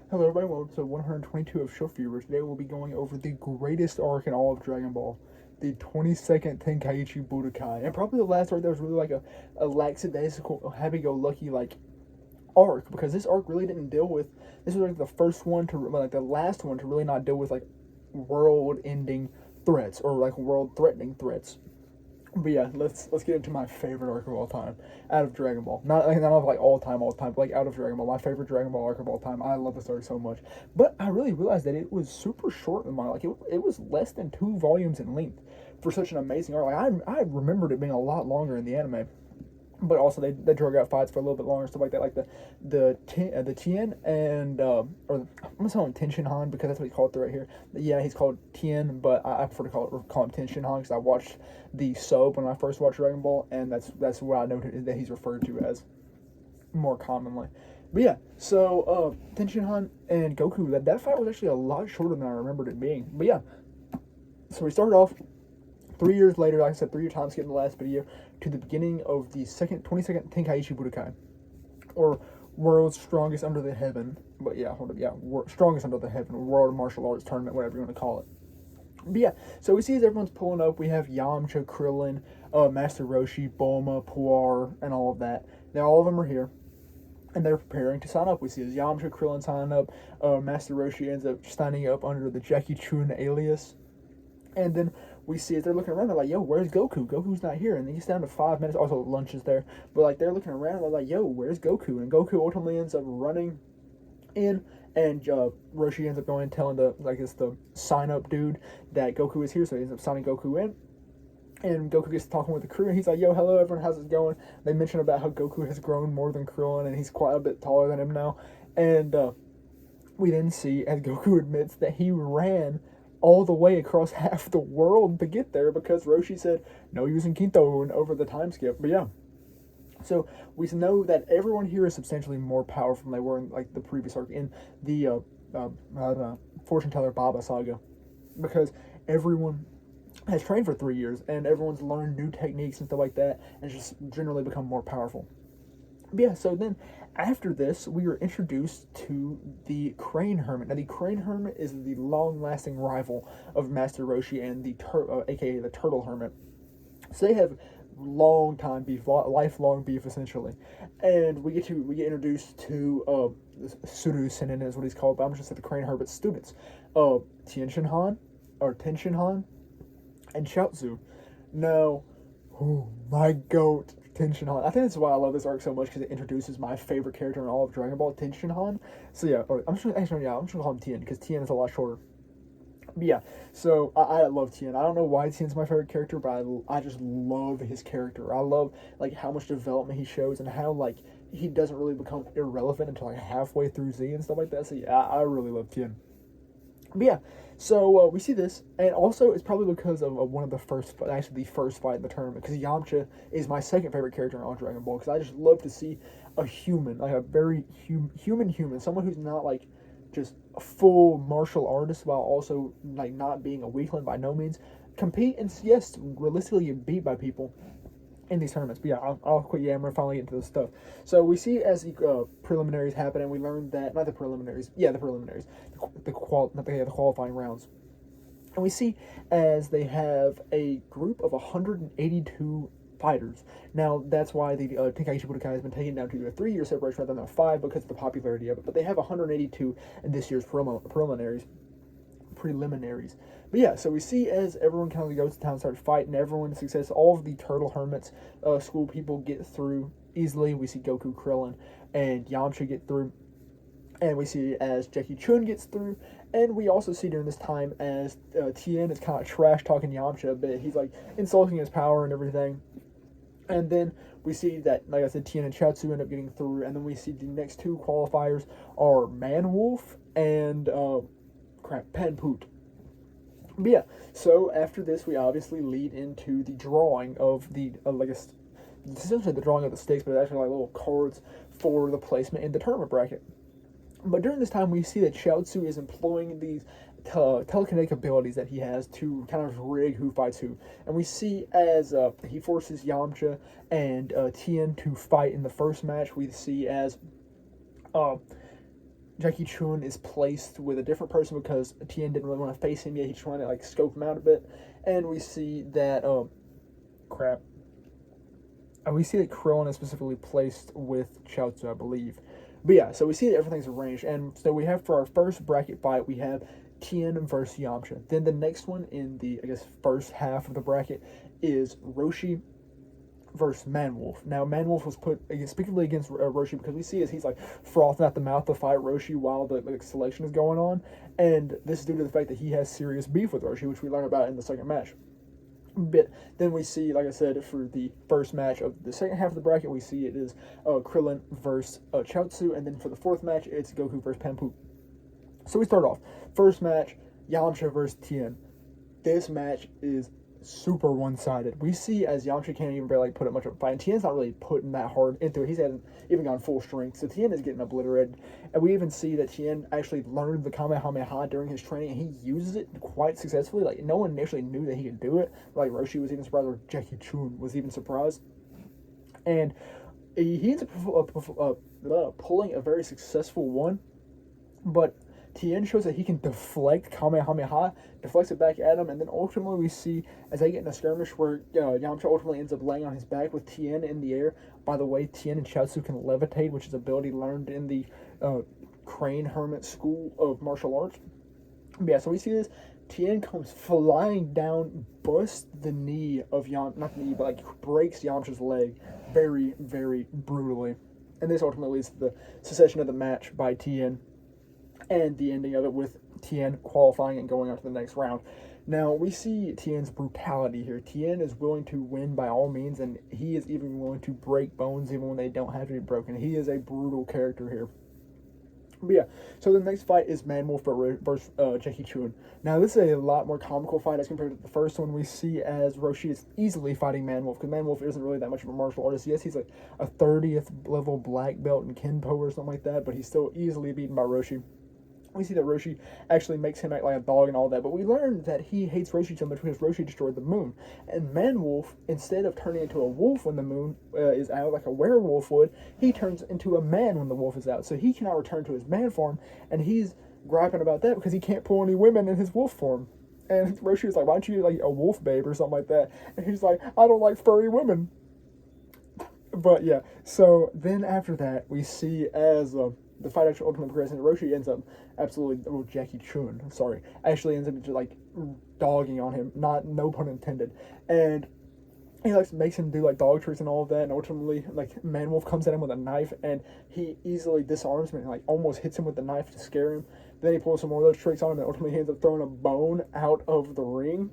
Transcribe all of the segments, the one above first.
Hello everybody, welcome to 122 of Show Viewers. Today we'll be going over the greatest arc in all of Dragon Ball, the 22nd Tenkaichi Budokai. And probably the last arc that was really like a lackadaisical, happy-go-lucky like arc, because this arc really didn't deal with, this was like the first one to, like the last one to really not deal with like world-ending threats or like world-threatening threats. But yeah, let's get into my favorite arc of all time out of Dragon Ball. Not of like all time, but like out of Dragon Ball. My favorite Dragon Ball arc of all time. I love this arc so much. But I really realized that it was super short in my it was less than 2 volumes in length for such an amazing arc. Like I remembered it being a lot longer in the anime, but also they drug out fights for a little bit longer, stuff like that, like the Tien and or I'm gonna call him Tenshin Han because that's what he's called through right here. Yeah, he's called Tien, but I prefer to call him Tenshin Han because I watched the sub when I first watched Dragon Ball, and that's what I know that he's referred to as more commonly. But yeah, so Tenshin Han and Goku, that fight was actually a lot shorter than I remembered it being. But yeah, so we started off 3 years later, like I said, 3 year time skip in the last video, to the beginning of the 22nd Tenkaichi Budokai, or World's Strongest Under the Heaven. But yeah, hold up, yeah, Strongest Under the Heaven, World Martial Arts Tournament, whatever you want to call it. But yeah, so we see as everyone's pulling up, we have Yamcha, Krillin, Master Roshi, Bulma, Puar, and all of that. Now all of them are here, and they're preparing to sign up. We see as Yamcha, Krillin signing up, Master Roshi ends up signing up under the Jackie Chun alias. And then we see as they're looking around, they're like, yo, where's Goku? Goku's not here. And then he's down to 5 minutes. Also, lunch is there. But, like, they're looking around, and they're like, yo, where's Goku? And Goku ultimately ends up running in, and Roshi ends up going and telling it's the sign-up dude that Goku is here, so he ends up signing Goku in. And Goku gets talking with the crew, and he's like, yo, hello, everyone, how's it going? They mention about how Goku has grown more than Krillin, and he's quite a bit taller than him now. And we then see, as Goku admits, that he ran all the way across half the world to get there because Roshi said no using Quinto and over the time skip. But yeah, so we know that everyone here is substantially more powerful than they were in like the previous arc in the Fortune Teller Baba saga, because everyone has trained for 3 years and everyone's learned new techniques and stuff like that, and just generally become more powerful. But yeah, so then after this, we are introduced to the Crane Hermit. Now, the Crane Hermit is the long-lasting rival of Master Roshi and aka the Turtle Hermit. So they have long time beef, lifelong beef essentially, and we get introduced to Suru Senin is what he's called, but I'm just at the Crane Hermit students, Tenshin Han, and Chaozu. Now, oh, my goat, Tenshin Han. I think that's why I love this arc so much, because it introduces my favorite character in all of Dragon Ball, Tenshin Han. So yeah, I'm just gonna call him Tien, because Tien is a lot shorter. But yeah, so I love Tien. I don't know why Tien's my favorite character, but I just love his character. I love like how much development he shows, and how like he doesn't really become irrelevant until like halfway through Z and stuff like that. So yeah, I really love Tien. But yeah, so we see this, and also it's probably because of one of the actually the first fight in the tournament, because Yamcha is my second favorite character in all Dragon Ball, because I just love to see a human, like a very human, someone who's not like just a full martial artist while also like not being a weakling by no means, compete and yes, realistically get beat by people in these tournaments. But yeah, I'll quit yammering. Finally get into this stuff. So we see as the preliminaries happen, and we learn that not the preliminaries, yeah, the preliminaries, the qualifying rounds, and we see as they have a group of 182 fighters. Now that's why the Tenkaichi Budokai has been taken down to a 3 year separation rather than a 5 because of the popularity of it. But they have 182 in this year's preliminaries. But yeah, so we see as everyone kind of goes to town and starts fighting, everyone's success, all of the Turtle Hermits school people get through easily. We see Goku, Krillin, and Yamcha get through. And we see as Jackie Chun gets through. And we also see during this time as Tien is kind of trash talking Yamcha a bit. He's like insulting his power and everything. And then we see that, like I said, Tien and Chaozu end up getting through. And then we see the next two qualifiers are Manwolf and Panpoot. But yeah, so after this, we obviously lead into the drawing of the, essentially the drawing of the stakes, but it's actually like little cards for the placement in the tournament bracket. But during this time, we see that Chaozu is employing these telekinetic abilities that he has to kind of rig who fights who. And we see as he forces Yamcha and Tien to fight in the first match, we see as Jackie Chun is placed with a different person because Tien didn't really want to face him yet. He just wanted to like scope him out a bit, and we see that crap. We see that Krillin is specifically placed with Chaozu, I believe. But yeah, so we see that everything's arranged, and so we have for our first bracket fight, we have Tien versus Yamcha. Then the next one in the, I guess, first half of the bracket is Roshi versus Manwolf. Now, Manwolf was put specifically against Roshi because we see as he's like frothing at the mouth to fight Roshi while the selection is going on, and this is due to the fact that he has serious beef with Roshi, which we learn about in the second match. But then we see, like I said, for the first match of the second half of the bracket, we see it is Krillin versus Chaozu, and then for the fourth match, it's Goku versus Panpu. So we start off. First match, Yamcha versus Tien. This match is super one-sided. We see as Yamcha can't even really put up much of a fight, and Tien's not really putting that hard into it. He hasn't even gone full strength, so Tien is getting obliterated. And we even see that Tien actually learned the Kamehameha during his training, and he uses it quite successfully. Like, no one initially knew that he could do it. Like, Roshi was even surprised, or Jackie Chun was even surprised. And he ends up pulling a very successful one, but Tien shows that he can deflect Kamehameha, deflects it back at him, and then ultimately we see as they get in a skirmish where Yamcha ultimately ends up laying on his back with Tien in the air. By the way, Tien and Chaozu can levitate, which is an ability learned in the Crane Hermit School of Martial Arts. But yeah, so we see this. Tien comes flying down, busts the knee of Yamcha, not the knee, but like breaks Yamcha's leg very, very brutally. And this ultimately leads to the cessation of the match by Tien, and the ending of it with Tien qualifying and going on to the next round. Now, we see Tien's brutality here. Tien is willing to win by all means, and he is even willing to break bones even when they don't have to be broken. He is a brutal character here. But yeah, so the next fight is Manwolf versus Jackie Chun. Now, this is a lot more comical fight as compared to the first one. We see as Roshi is easily fighting Manwolf, because Manwolf isn't really that much of a martial artist. Yes, he's like a 30th level black belt in Kenpo or something like that, but he's still easily beaten by Roshi. We see that Roshi actually makes him act like a dog and all that, but we learn that he hates Roshi so much because Roshi destroyed the moon. And Manwolf, instead of turning into a wolf when the moon is out, like a werewolf would, he turns into a man when the wolf is out. So he cannot return to his man form, and he's griping about that because he can't pull any women in his wolf form. And Roshi is like, why don't you like a wolf babe or something like that? And he's like, I don't like furry women. But yeah, so then after that, we see as the fight actually ultimately progresses, and Roshi ends up Jackie Chun, actually ends up just like dogging on him, no pun intended, and he like makes him do like dog tricks and all of that, and ultimately like Manwolf comes at him with a knife, and he easily disarms him and like almost hits him with the knife to scare him. Then he pulls some more of those tricks on him, and ultimately he ends up throwing a bone out of the ring.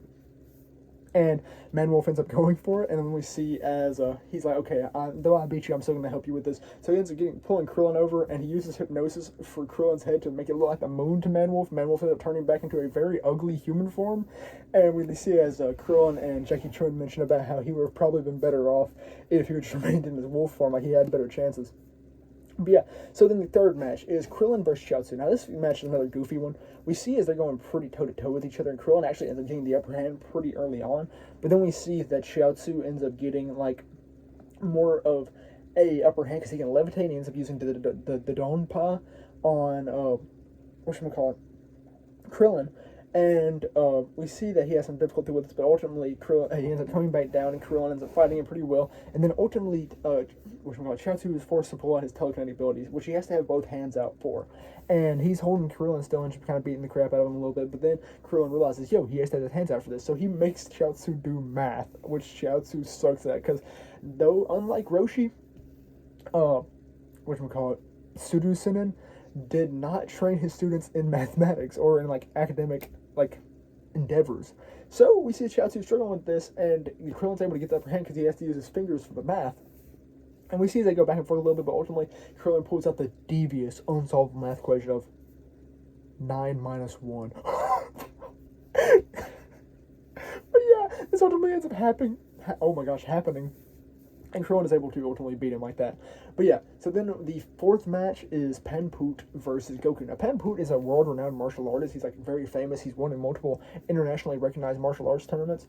And Manwolf ends up going for it, and then we see as he's like, okay, though I beat you, I'm still going to help you with this. So he ends up pulling Krillin over, and he uses hypnosis for Krillin's head to make it look like the moon to Manwolf. Manwolf ends up turning back into a very ugly human form, and we see as Krillin and Jackie Chun mention about how he would have probably been better off if he had just remained in his wolf form, like he had better chances. But yeah, so then the third match is Krillin versus Chaozu. Now this match is another goofy one. We see as they're going pretty toe-to-toe with each other, and Krillin actually ends up getting the upper hand pretty early on. But then we see that Chaozu ends up getting, like, more of a upper hand because he can levitate, and he ends up using the Donpa on, whatchamacallit, Krillin. And we see that he has some difficulty with this, but ultimately he ends up coming back down, and Krillin ends up fighting him pretty well. And then ultimately, Chaozu is forced to pull out his telekinetic abilities, which he has to have both hands out for. And he's holding Krillin still and just kind of beating the crap out of him a little bit. But then Krillin realizes, he has to have his hands out for this. So he makes Chaozu do math, which Chaozu sucks at. Because though, unlike Roshi, Sudu did not train his students in mathematics or in like academic endeavors. So we see Chaozu struggling with this, and Krillin's able to get the upper hand because he has to use his fingers for the math. And we see as they go back and forth a little bit, but ultimately Krillin pulls out the devious, unsolvable math equation of 9 minus 1. But yeah, this ultimately ends up happening. And Krillin is able to ultimately beat him like that. But yeah, so then the fourth match is Panpoot versus Goku. Now, Panpoot is a world-renowned martial artist. He's like very famous. He's won in multiple internationally recognized martial arts tournaments.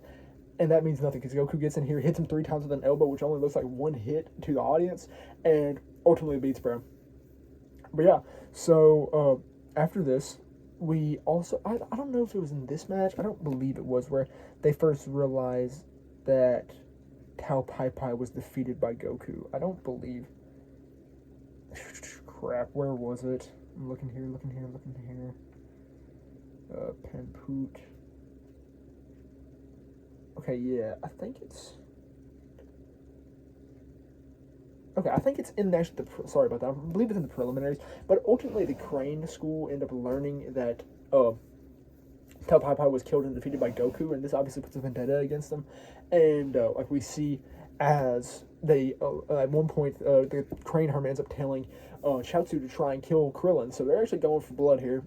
And that means nothing because Goku gets in here, hits him 3 times with an elbow, which only looks like one hit to the audience, and ultimately beats Bro. But yeah, so after this, we also I don't know if it was in this match. I don't believe it was where they first realized that Tao Pai Pai was defeated by Goku. I don't believe. Crap, where was it? I'm looking here, looking here, looking here. Panpoot. Okay, yeah, I think it's. Okay, I think it's in actually sorry about that. I believe it's in the preliminaries. But ultimately, the Crane School ended up learning that Tao Pai Pai was killed and defeated by Goku, and this obviously puts a vendetta against them. And like we see, as they at one point, the Crane Hermit ends up telling Chaozu to try and kill Krillin. So they're actually going for blood here.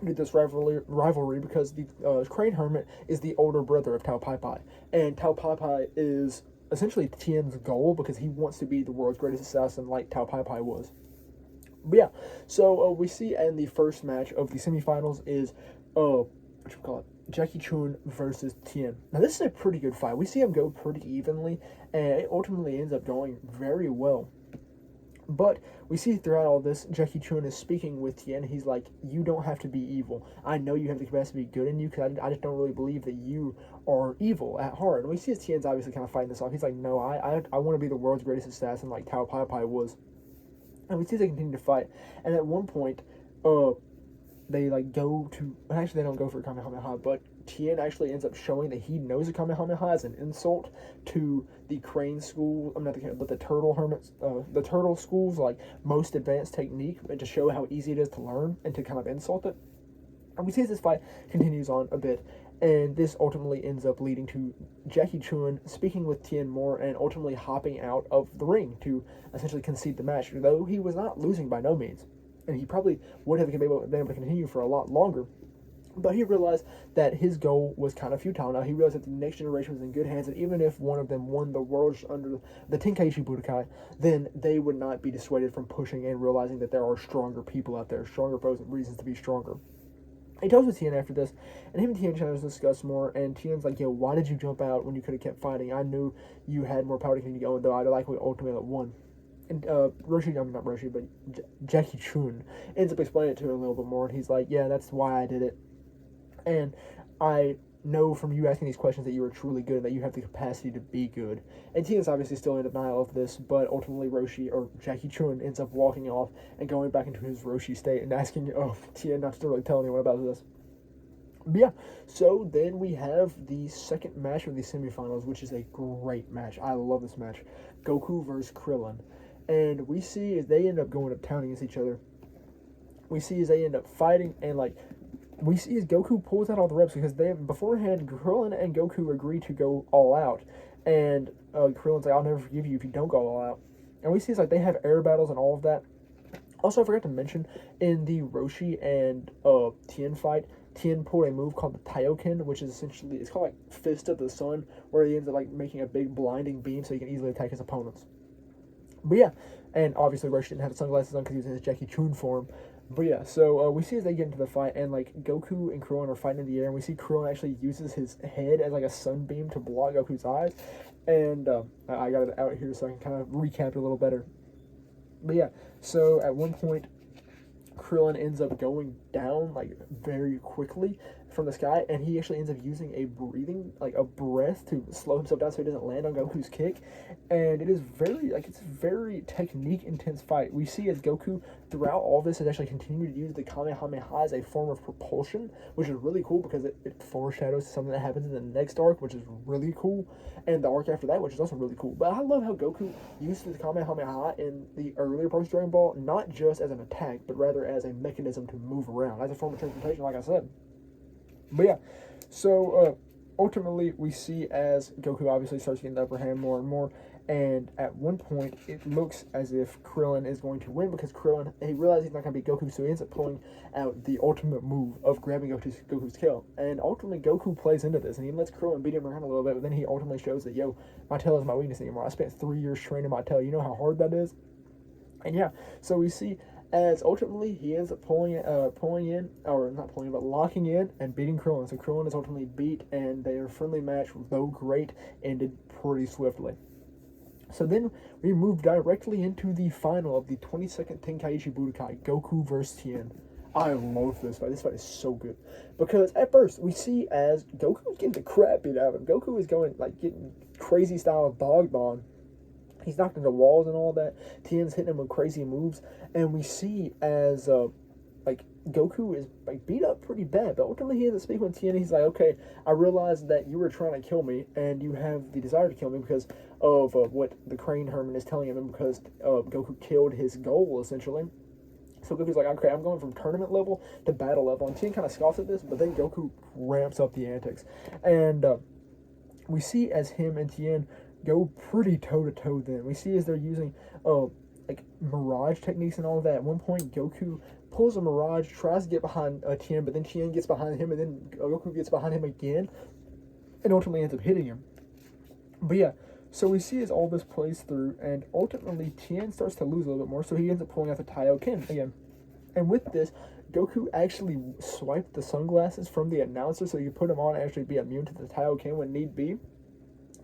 Did this rivalry because the Crane Hermit is the older brother of Tao Pai Pai, and Tao Pai Pai is essentially Tien's goal because he wants to be the world's greatest assassin like Tao Pai Pai was. But yeah, so we see in the first match of the semifinals is what you call it, Jackie Chun versus Tien. Now this is a pretty good fight. We see him go pretty evenly, and it ultimately ends up going very well. But we see throughout all this, Jackie Chun is speaking with Tien. He's like, you don't have to be evil. I know you have the capacity to be good in you because I just don't really believe that you are evil at heart. And we see as Tien's obviously kind of fighting this off. He's like, no, I want to be the world's greatest assassin like Tao Pai Pai was. And we see they continue to fight. And at one point, they like go to, actually they don't go for a Kamehameha, but Tien actually ends up showing that he knows a Kamehameha as an insult to the Crane School, I'm not the but the Turtle Hermits, the Turtle School's like most advanced technique, and to show how easy it is to learn and to kind of insult it. And we see as this fight continues on a bit, and this ultimately ends up leading to Jackie Chun speaking with Tien more and ultimately hopping out of the ring to essentially concede the match, though he was not losing by no means. And he probably would have been able to continue for a lot longer. But he realized that his goal was kind of futile. Now, he realized that the next generation was in good hands, and even if one of them won the world under the Tenkaichi Budokai, then they would not be dissuaded from pushing and realizing that there are stronger people out there, stronger reasons to be stronger. He talks with Tien after this, and him and Tien try to discuss more, and Tien's like, yo, why did you jump out when you could have kept fighting? I knew you had more power to continue going, though I like we ultimately won. And Roshi, I mean, not Roshi, but Jackie Chun ends up explaining it to him a little bit more, and he's like, yeah, that's why I did it. And I know from you asking these questions that you are truly good and that you have the capacity to be good. And Tien's obviously still in denial of this, but ultimately Roshi, or Jackie Chun, ends up walking off and going back into his Roshi state and asking Tien not to really tell anyone about this. But yeah, so then we have the second match of the semifinals, which is a great match. I love this match. Goku versus Krillin. And we see as they end up going to town against each other. We see as they end up fighting, and like we see as Goku pulls out all the reps because they beforehand Krillin and Goku agree to go all out, and Krillin's like, I'll never forgive you if you don't go all out. And we see it's like they have air battles and all of that. Also, I forgot to mention in the Roshi and Tien fight, Tien pulled a move called the Taioken, which is essentially, it's called like Fist of the Sun, where he ends up like making a big blinding beam so he can easily attack his opponents. But yeah, and obviously Roshi didn't have his sunglasses on because he was in his Jackie Chun form. But yeah, so we see as they get into the fight, and like Goku and Krillin are fighting in the air, and we see Krillin actually uses his head as like a sunbeam to block Goku's eyes. And I got it out here so I can kind of recap it a little better. But yeah, so at one point, Krillin ends up going down like very quickly from the sky, and he actually ends up using a breathing, like a breath, to slow himself down so he doesn't land on Goku's kick. And it is very, like, it's a very technique intense fight. We see as Goku throughout all this has actually continued to use the Kamehameha as a form of propulsion, which is really cool because it foreshadows something that happens in the next arc, which is really cool, and the arc after that, which is also really cool. But I love how Goku uses the Kamehameha in the earlier parts of Dragon Ball, not just as an attack, but rather as a mechanism to move around, as a form of transportation, like I said. But yeah, so ultimately we see as Goku obviously starts getting the upper hand more and more, and at one point it looks as if Krillin is going to win because Krillin, he realizes he's not going to beat Goku, so he ends up pulling out the ultimate move of grabbing Goku's tail. And ultimately Goku plays into this, and he lets Krillin beat him around a little bit, but then he ultimately shows that, yo, my tail is my weakness anymore. I spent 3 years training my tail. You know how hard that is? And yeah, so we see as ultimately he ends up locking in and beating Krillin. So Krillin is ultimately beat, and their friendly match, though great, ended pretty swiftly. So then we move directly into the final of the 22nd Tenkaichi Budokai, Goku vs. Tien. I love this fight. This fight is so good. Because at first, we see as Goku's getting the crap beat out of him. Goku is going, like, getting crazy style of dog bond. He's knocking the walls and all that. Tien's hitting him with crazy moves. And we see as, Goku is, like, beat up pretty bad. But ultimately, he ends up speaking with Tien. He's like, okay, I realized that you were trying to kill me. And you have the desire to kill me because of what the Crane Herman is telling him. And because Goku killed his goal, essentially. So Goku's like, okay, I'm going from tournament level to battle level. And Tien kind of scoffs at this, but then Goku ramps up the antics. And we see as him and Tien go pretty toe-to-toe then. We see as they're using, mirage techniques and all that. At one point, Goku pulls a mirage, tries to get behind Tien, but then Tien gets behind him, and then Goku gets behind him again, and ultimately ends up hitting him. But yeah, so we see as all this plays through, and ultimately Tien starts to lose a little bit more, so he ends up pulling out the Taioken again. And with this, Goku actually swiped the sunglasses from the announcer so he could put them on and actually be immune to the Taioken when need be.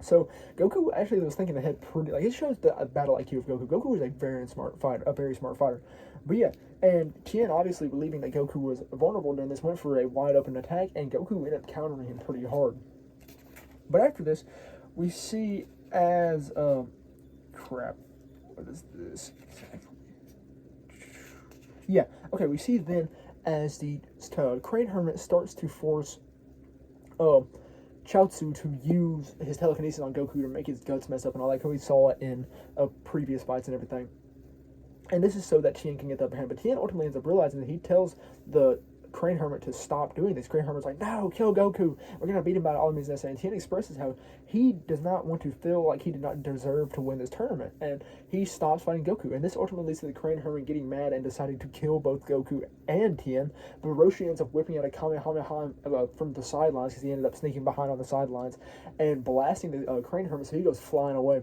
So Goku actually was thinking ahead pretty, like, it shows the battle IQ of Goku. Goku was a very smart fighter. But yeah, and Tien obviously believing that Goku was vulnerable during this went for a wide open attack, and Goku ended up countering him pretty hard. But after this, we see as crap. What is this exactly? Yeah, okay, we see then as the Crane Hermit starts to force Chaozu to use his telekinesis on Goku to make his guts mess up and all that, because we saw it in previous fights and everything. And this is so that Tien can get the upper hand. But Tien ultimately ends up realizing that he tells the Crane Hermit to stop doing this. Crane Hermit's like, no, kill Goku. We're going to beat him by all means necessary. And Tien expresses how he does not want to feel like he did not deserve to win this tournament. And he stops fighting Goku. And this ultimately leads to the Crane Hermit getting mad and deciding to kill both Goku and Tien. But Roshi ends up whipping out a Kamehameha from the sidelines, because he ended up sneaking behind on the sidelines and blasting the Crane Hermit, so he goes flying away.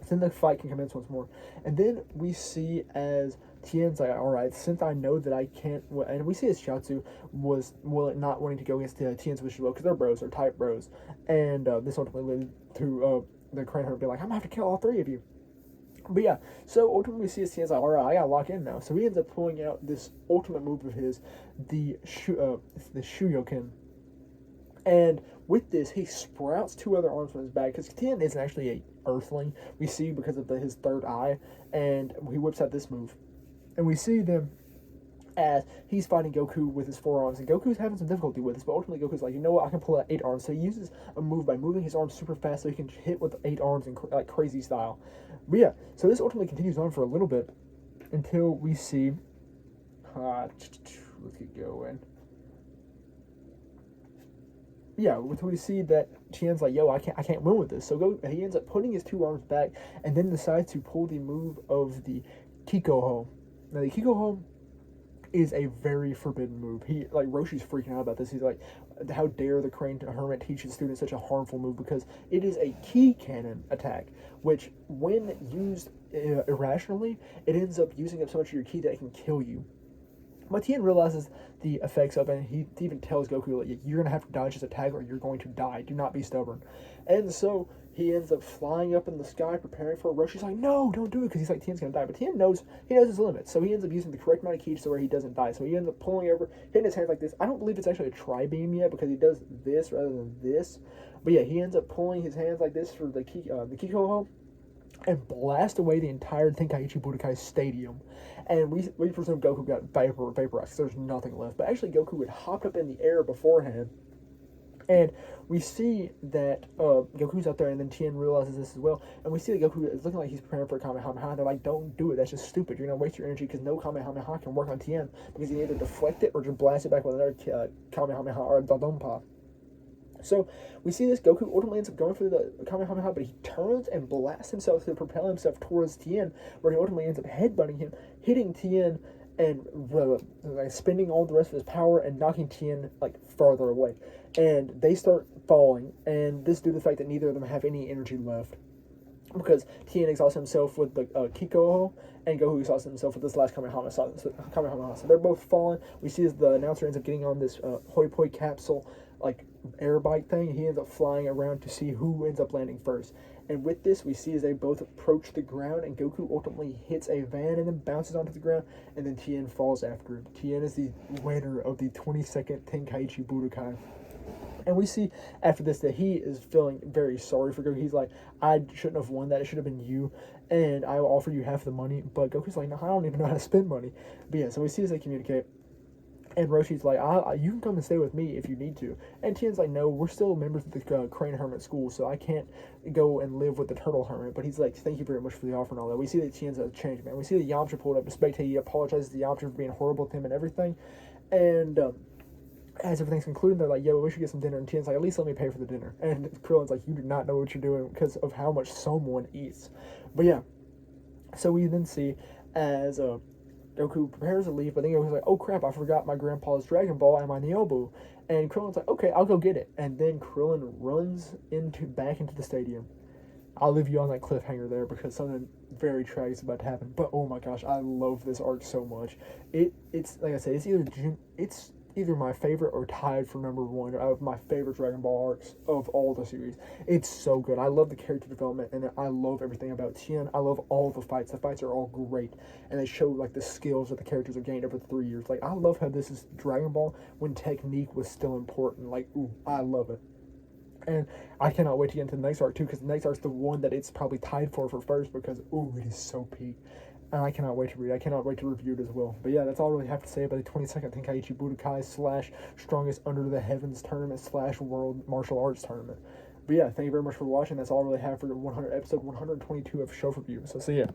Then the fight can commence once more. And then we see as Tien's like, alright, since I know that I can't, and we see as Chaozu was not wanting to go against Tien's wish as well, because they're bros, they're tight bros. And this ultimately led to the Crane Hermit being like, I'm gonna have to kill all three of you. But yeah, so ultimately we see as Tien's like, alright, I gotta lock in now. So he ends up pulling out this ultimate move of his, the Shuyoken. And with this, he sprouts two other arms from his back, because Tien isn't actually a earthling, we see, because of his third eye, and he whips out this move. And we see them as he's fighting Goku with his forearms, and Goku's having some difficulty with this, but ultimately Goku's like, you know what, I can pull out 8 arms. So he uses a move by moving his arms super fast so he can hit with 8 arms in like crazy style. But yeah, so this ultimately continues on for a little bit until we see, let's get going. Yeah, until we see that Tien's like, yo, I can't win with this. So he ends up putting his 2 arms back, and then decides to pull the move of the Kikoho. Now the Kikoho is a very forbidden move. Roshi's freaking out about this. He's like, how dare the Crane Hermit teach his students such a harmful move, because it is a key cannon attack, which when used irrationally, it ends up using up so much of your ki that it can kill you. But Tien realizes the effects of it, and he even tells Goku, like, you're going to have to dodge this attack or you're going to die. Do not be stubborn. And so he ends up flying up in the sky, preparing for it. Roshi's like, no, don't do it, because he's like, Tien's going to die. But Tien knows his limits, so he ends up using the correct amount of ki to where he doesn't die. So he ends up pulling over, hitting his hands like this. I don't believe it's actually a tri-beam yet, because he does this rather than this. But yeah, he ends up pulling his hands like this for the Kikoho, and blast away the entire Tenkaichi Budokai stadium. And we presume Goku got vaporized, because there's nothing left. But actually Goku had hopped up in the air beforehand. And we see that Goku's up there, and then Tien realizes this as well. And we see that Goku is looking like he's preparing for a Kamehameha. They're like, don't do it, that's just stupid. You're going to waste your energy, because no Kamehameha can work on Tien, because you either deflect it or just blast it back with another Kamehameha or a Dodonpa. So we see this, Goku ultimately ends up going for the Kamehameha, but he turns and blasts himself to propel himself towards Tien, where he ultimately ends up headbutting him, hitting Tien, and spending all the rest of his power and knocking Tien farther away. And they start falling, and this due to the fact that neither of them have any energy left, because Tien exhausts himself with the Kikoho, and Goku exhausts himself with this last Kamehameha. So they're both falling. We see as the announcer ends up getting on this Hoi Poi capsule air bike thing. He ends up flying around to see who ends up landing first. And with this, we see as they both approach the ground, and Goku ultimately hits a van and then bounces onto the ground, and then Tien falls after it. Tien is the winner of the 22nd Tenkaichi Budokai. And we see after this that he is feeling very sorry for Goku. He's like, I shouldn't have won that. It should have been you. And I will offer you half the money. But Goku's like, no, I don't even know how to spend money. But yeah, so we see as they communicate. And Roshi's like, you can come and stay with me if you need to. And Tien's like, no, we're still members of the Crane Hermit School, so I can't go and live with the Turtle Hermit. But he's like, thank you very much for the offer and all that. We see that Tien's a changed man. We see that Yamcha pulled up to spectate. He apologizes to Yamcha for being horrible to him and everything. And as everything's concluded, they're like, yo, we should get some dinner. And Tien's like, at least let me pay for the dinner. And Krillin's like, you do not know what you're doing because of how much someone eats. But yeah, so we then see as Goku prepares to leave, but then Goku's like, oh crap, I forgot my grandpa's Dragon Ball and my Niobu. And Krillin's like, okay, I'll go get it. And then Krillin runs back into the stadium. I'll leave you on that cliffhanger there because something very tragic is about to happen. But oh my gosh, I love this arc so much. It's like I said, it's either my favorite or tied for number one of my favorite Dragon Ball arcs of all the series. It's so good. I love the character development, and I love everything about Tien. I love all the fights. The fights are all great, and they show like the skills that the characters have gained over the 3 years. Like, I love how this is Dragon Ball when technique was still important. Like, ooh, I love it. And I cannot wait to get into the next arc too, because the next arc's the one that it's probably tied for first, because ooh, it is so peak. And I cannot wait to read. I cannot wait to review it as well. But yeah, that's all I really have to say about the 22nd Tenkaichi Budokai / Strongest Under the Heavens tournament / World Martial Arts tournament. But yeah, thank you very much for watching. That's all I really have for episode 122 of Show Review. So see ya.